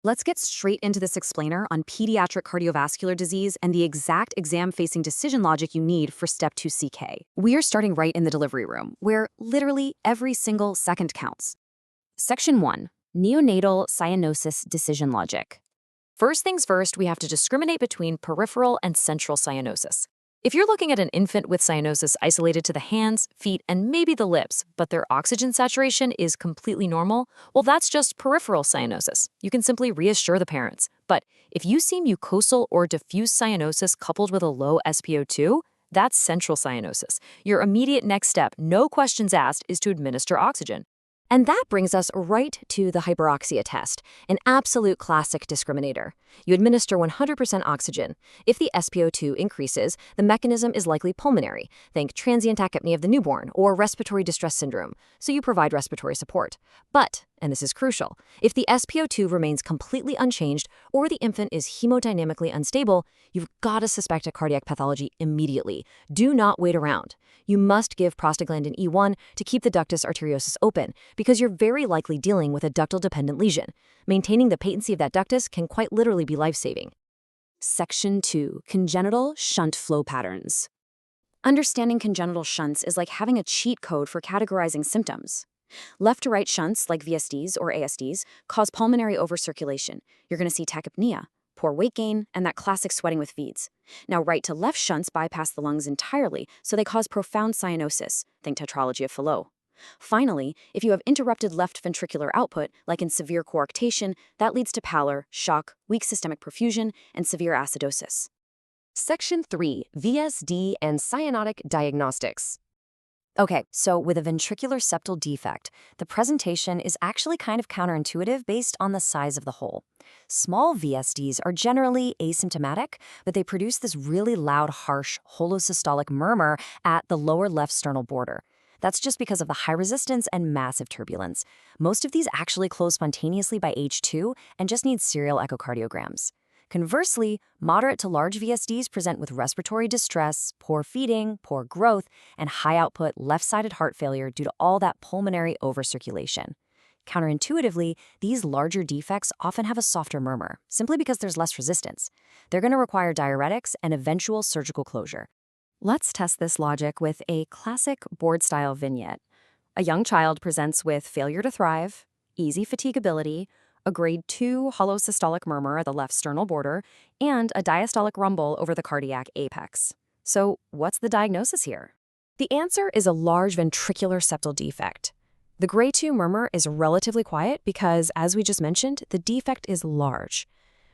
Let's get straight into this explainer on pediatric cardiovascular disease and the exact exam-facing decision logic you need for Step 2 CK. We are starting right in the delivery room, where literally every single second counts. Section 1. Neonatal cyanosis decision logic. First things first, we have to discriminate between peripheral and central cyanosis. If you're looking at an infant with cyanosis isolated to the hands, feet, and maybe the lips, but their oxygen saturation is completely normal, well, that's just peripheral cyanosis. You can simply reassure the parents. But if you see mucosal or diffuse cyanosis coupled with a low SpO2, that's central cyanosis. Your immediate next step, no questions asked, is to administer oxygen. And that brings us right to the hyperoxia test, an absolute classic discriminator. You administer 100% oxygen. If the SpO2 increases, the mechanism is likely pulmonary. Think transient tachypnea of the newborn or respiratory distress syndrome, so you provide respiratory support. But, and this is crucial, if the SpO2 remains completely unchanged or the infant is hemodynamically unstable, you've got to suspect a cardiac pathology immediately. Do not wait around. You must give prostaglandin E1 to keep the ductus arteriosus open, because you're very likely dealing with a ductal-dependent lesion. Maintaining the patency of that ductus can quite literally be life-saving. Section 2. Congenital shunt flow patterns. Understanding congenital shunts is like having a cheat code for categorizing symptoms. Left to right shunts, like VSDs or ASDs, cause pulmonary overcirculation. You're going to see tachypnea, poor weight gain, and that classic sweating with VEDS. Now, right to left shunts bypass the lungs entirely, so they cause profound cyanosis. Think tetralogy of Fallot. Finally, if you have interrupted left ventricular output, like in severe coarctation, that leads to pallor, shock, weak systemic perfusion, and severe acidosis. Section 3. VSD and cyanotic diagnostics. Okay, so with a ventricular septal defect, the presentation is actually kind of counterintuitive based on the size of the hole. Small VSDs are generally asymptomatic, but they produce this really loud, harsh holosystolic murmur at the lower left sternal border. That's just because of the high resistance and massive turbulence. Most of these actually close spontaneously by age 2 and just need serial echocardiograms. Conversely, moderate to large VSDs present with respiratory distress, poor feeding, poor growth, and high-output left-sided heart failure due to all that pulmonary overcirculation. Counterintuitively, these larger defects often have a softer murmur, simply because there's less resistance. They're going to require diuretics and eventual surgical closure. Let's test this logic with a classic board-style vignette. A young child presents with failure to thrive, easy fatigability, a grade 2 holosystolic murmur at the left sternal border, and a diastolic rumble over the cardiac apex. So what's the diagnosis here? The answer is a large ventricular septal defect. The grade 2 murmur is relatively quiet because, as we just mentioned, the defect is large.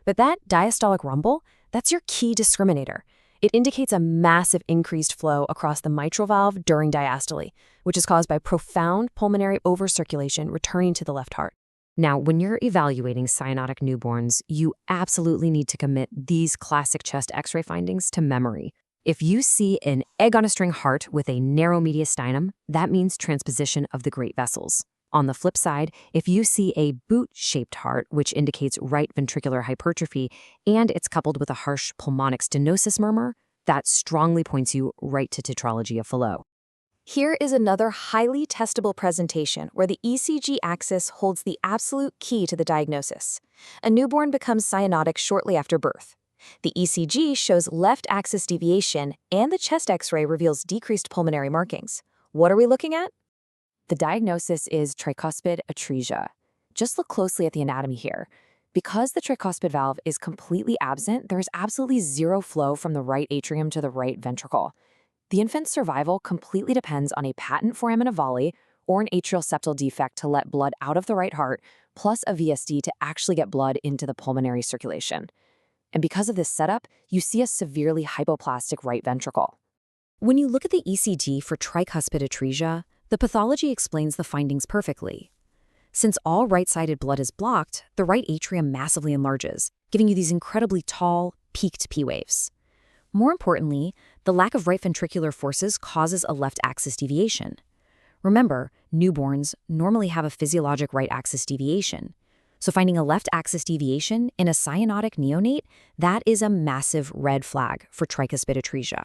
But that diastolic rumble, that's your key discriminator. It indicates a massive increased flow across the mitral valve during diastole, which is caused by profound pulmonary overcirculation returning to the left heart. Now, when you're evaluating cyanotic newborns, you absolutely need to commit these classic chest X-ray findings to memory. If you see an egg-on-a-string heart with a narrow mediastinum, that means transposition of the great vessels. On the flip side, if you see a boot-shaped heart, which indicates right ventricular hypertrophy, and it's coupled with a harsh pulmonic stenosis murmur, that strongly points you right to tetralogy of Fallot. Here is another highly testable presentation where the ECG axis holds the absolute key to the diagnosis. A newborn becomes cyanotic shortly after birth. The ECG shows left axis deviation, and the chest X-ray reveals decreased pulmonary markings. What are we looking at? The diagnosis is tricuspid atresia. Just look closely at the anatomy here. Because the tricuspid valve is completely absent, there is absolutely zero flow from the right atrium to the right ventricle. The infant's survival completely depends on a patent foramina vali or an atrial septal defect to let blood out of the right heart, plus a VSD to actually get blood into the pulmonary circulation. And because of this setup, you see a severely hypoplastic right ventricle. When you look at the ECG for tricuspid atresia, the pathology explains the findings perfectly. Since all right-sided blood is blocked, the right atrium massively enlarges, giving you these incredibly tall, peaked P waves. More importantly, the lack of right ventricular forces causes a left axis deviation. Remember, newborns normally have a physiologic right axis deviation. So finding a left axis deviation in a cyanotic neonate, that is a massive red flag for tricuspid atresia.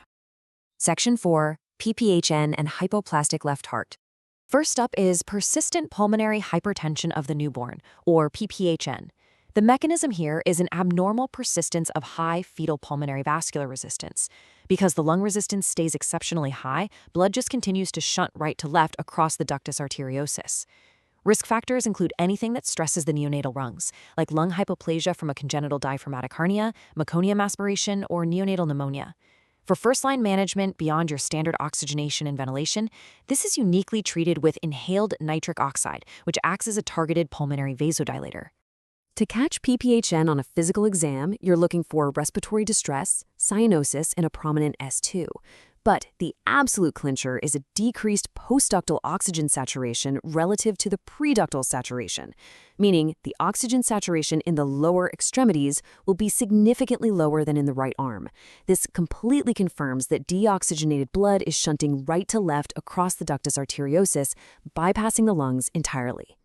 Section 4. PPHN and hypoplastic left heart. First up is persistent pulmonary hypertension of the newborn, or PPHN. The mechanism here is an abnormal persistence of high fetal pulmonary vascular resistance. Because the lung resistance stays exceptionally high, blood just continues to shunt right to left across the ductus arteriosus. Risk factors include anything that stresses the neonatal lungs, like lung hypoplasia from a congenital diaphragmatic hernia, meconium aspiration, or neonatal pneumonia. For first-line management beyond your standard oxygenation and ventilation, this is uniquely treated with inhaled nitric oxide, which acts as a targeted pulmonary vasodilator. To catch PPHN on a physical exam, you're looking for respiratory distress, cyanosis, and a prominent S2. But the absolute clincher is a decreased postductal oxygen saturation relative to the preductal saturation, meaning the oxygen saturation in the lower extremities will be significantly lower than in the right arm. This completely confirms that deoxygenated blood is shunting right to left across the ductus arteriosus, bypassing the lungs entirely.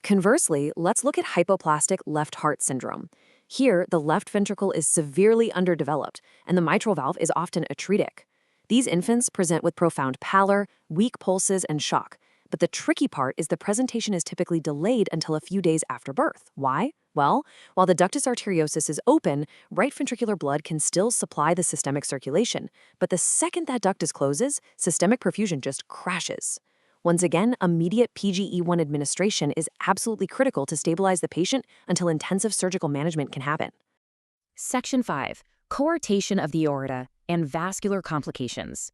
Conversely, let's look at hypoplastic left heart syndrome. Here, the left ventricle is severely underdeveloped, and the mitral valve is often atretic. These infants present with profound pallor, weak pulses, and shock. But the tricky part is the presentation is typically delayed until a few days after birth. Why? Well, while the ductus arteriosus is open, right ventricular blood can still supply the systemic circulation. But the second that ductus closes, systemic perfusion just crashes. Once again, immediate PGE1 administration is absolutely critical to stabilize the patient until intensive surgical management can happen. Section 5. Coarctation of the aorta and vascular complications.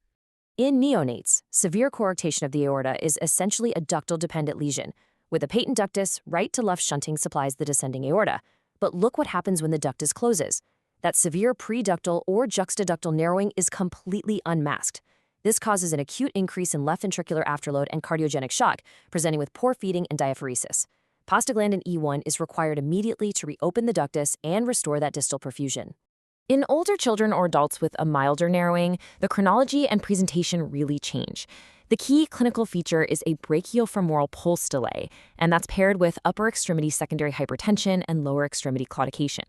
In neonates, severe coarctation of the aorta is essentially a ductal-dependent lesion. With a patent ductus, right to left shunting supplies the descending aorta. But look what happens when the ductus closes. That severe preductal or juxtaductal narrowing is completely unmasked. This causes an acute increase in left ventricular afterload and cardiogenic shock, presenting with poor feeding and diaphoresis. Prostaglandin E1 is required immediately to reopen the ductus and restore that distal perfusion. In older children or adults with a milder narrowing, the chronology and presentation really change. The key clinical feature is a brachiofemoral pulse delay, and that's paired with upper extremity secondary hypertension and lower extremity claudication.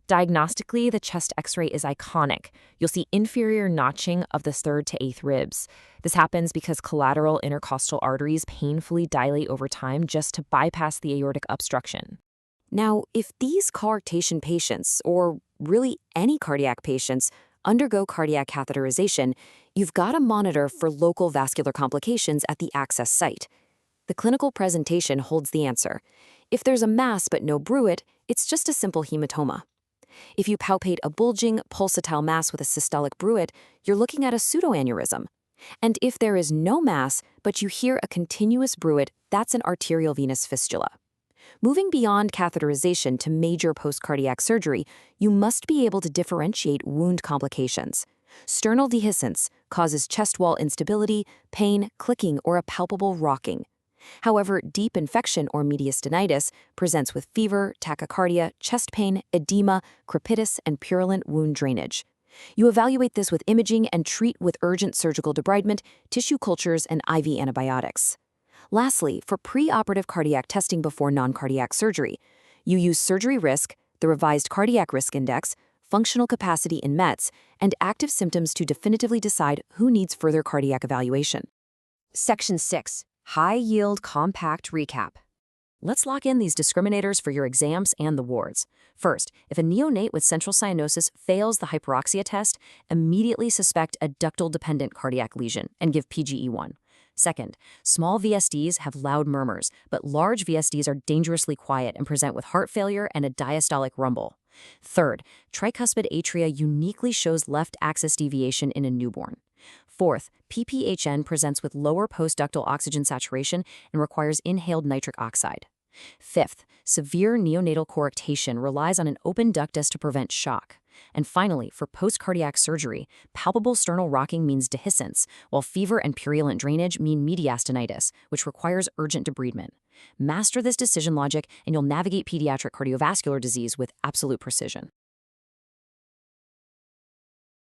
Diagnostically, the chest X-ray is iconic. You'll see inferior notching of the third to eighth ribs. This happens because collateral intercostal arteries painfully dilate over time just to bypass the aortic obstruction. Now, if these coarctation patients, or really any cardiac patients, undergo cardiac catheterization, you've got to monitor for local vascular complications at the access site. The clinical presentation holds the answer. If there's a mass but no bruit, it's just a simple hematoma. If you palpate a bulging, pulsatile mass with a systolic bruit, you're looking at a pseudoaneurysm. And if there is no mass, but you hear a continuous bruit, that's an arterial venous fistula. Moving beyond catheterization to major post-cardiac surgery, you must be able to differentiate wound complications. Sternal dehiscence causes chest wall instability, pain, clicking, or a palpable rocking. However, deep infection or mediastinitis presents with fever, tachycardia, chest pain, edema, crepitus, and purulent wound drainage. You evaluate this with imaging and treat with urgent surgical debridement, tissue cultures, and IV antibiotics. Lastly, for preoperative cardiac testing before non-cardiac surgery, you use surgery risk, the revised cardiac risk index, functional capacity in METs, and active symptoms to definitively decide who needs further cardiac evaluation. Section 6. High-yield compact recap. Let's lock in these discriminators for your exams and the wards. First, if a neonate with central cyanosis fails the hyperoxia test, immediately suspect a ductal-dependent cardiac lesion and give PGE1. Second, small VSDs have loud murmurs, but large VSDs are dangerously quiet and present with heart failure and a diastolic rumble. Third, tricuspid atria uniquely shows left axis deviation in a newborn. Fourth, PPHN presents with lower postductal oxygen saturation and requires inhaled nitric oxide. Fifth, severe neonatal coarctation relies on an open ductus to prevent shock. And finally, for post-cardiac surgery, palpable sternal rocking means dehiscence, while fever and purulent drainage mean mediastinitis, which requires urgent debridement. Master this decision logic, and you'll navigate pediatric cardiovascular disease with absolute precision.